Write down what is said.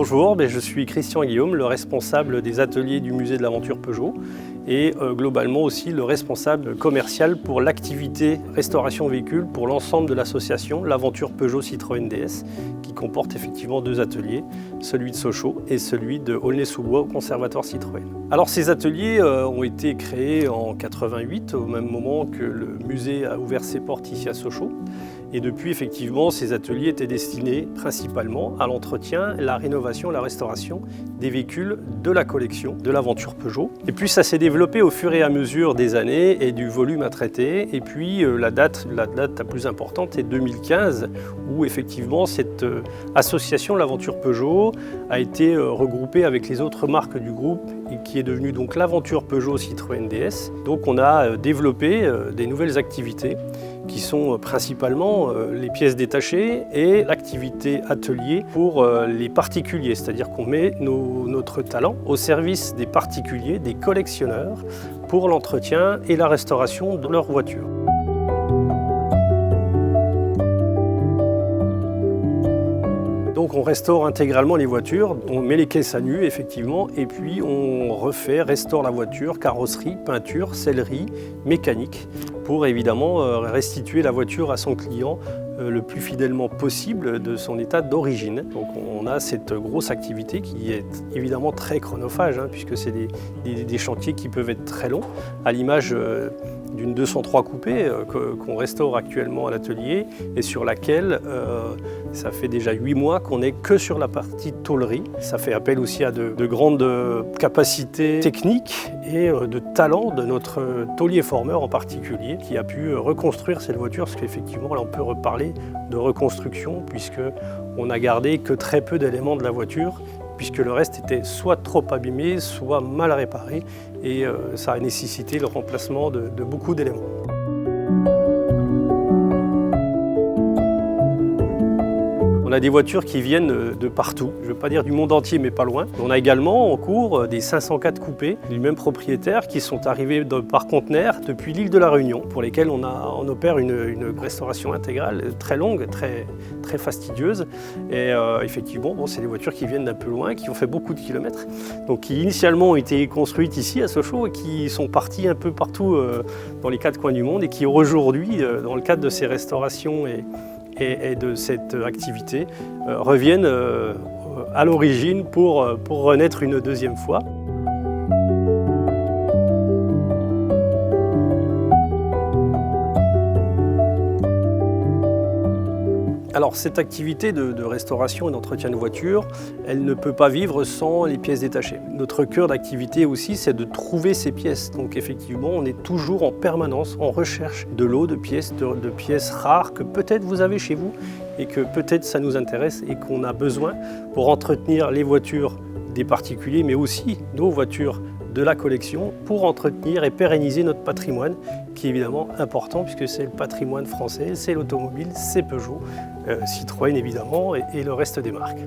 Bonjour, je suis Christian Guillaume, le responsable des ateliers du musée de l'aventure Peugeot et globalement aussi le responsable commercial pour l'activité restauration véhicule pour l'ensemble de l'association l'aventure Peugeot Citroën DS qui comporte effectivement deux ateliers, celui de Sochaux et celui de Aulnay-sous-Bois au conservatoire Citroën. Alors ces ateliers ont été créés en 88 au même moment que le musée a ouvert ses portes ici à Sochaux. Et depuis, effectivement, ces ateliers étaient destinés principalement à l'entretien, la rénovation, la restauration des véhicules de la collection de l'aventure Peugeot. Et puis ça s'est développé au fur et à mesure des années et du volume à traiter. Et puis la date la plus importante est 2015, où effectivement cette association, l'aventure Peugeot, a été regroupée avec les autres marques du groupe et qui est devenue donc l'aventure Peugeot Citroën DS. Donc on a développé des nouvelles activités qui sont principalement les pièces détachées et l'activité atelier pour les particuliers, c'est-à-dire qu'on met notre talent au service des particuliers, des collectionneurs, pour l'entretien et la restauration de leur voiture. Donc on restaure intégralement les voitures, on met les caisses à nu effectivement et puis on restaure la voiture, carrosserie, peinture, sellerie, mécanique pour évidemment restituer la voiture à son client le plus fidèlement possible de son état d'origine. Donc on a cette grosse activité qui est évidemment très chronophage puisque c'est des chantiers qui peuvent être très longs, à l'image d'une 203 coupée qu'on restaure actuellement à l'atelier et sur laquelle ça fait déjà 8 mois qu'on n'est que sur la partie tôlerie. Ça fait appel aussi à de grandes capacités techniques et de talent de notre tôlier formeur en particulier qui a pu reconstruire cette voiture parce qu'effectivement là on peut reparler de reconstruction puisqu'on n'a gardé que très peu d'éléments de la voiture puisque le reste était soit trop abîmé, soit mal réparé et ça a nécessité le remplacement de beaucoup d'éléments. On a des voitures qui viennent de partout, je ne veux pas dire du monde entier mais pas loin. On a également en cours des 504 coupés du même propriétaire qui sont arrivés par conteneur depuis l'île de la Réunion pour lesquels on opère une restauration intégrale très longue, très fastidieuse. Et effectivement, c'est des voitures qui viennent d'un peu loin, qui ont fait beaucoup de kilomètres, donc qui initialement ont été construites ici à Sochaux et qui sont parties un peu partout dans les quatre coins du monde et qui aujourd'hui, dans le cadre de ces restaurations et de cette activité reviennent à l'origine pour renaître une deuxième fois. Alors cette activité de restauration et d'entretien de voitures, elle ne peut pas vivre sans les pièces détachées. Notre cœur d'activité aussi, c'est de trouver ces pièces. Donc effectivement, on est toujours en permanence en recherche de lots de pièces, de pièces rares que peut-être vous avez chez vous et que peut-être ça nous intéresse et qu'on a besoin pour entretenir les voitures des particuliers, mais aussi nos voitures de la collection pour entretenir et pérenniser notre patrimoine qui est évidemment important puisque c'est le patrimoine français, c'est l'automobile, c'est Peugeot, Citroën évidemment et le reste des marques.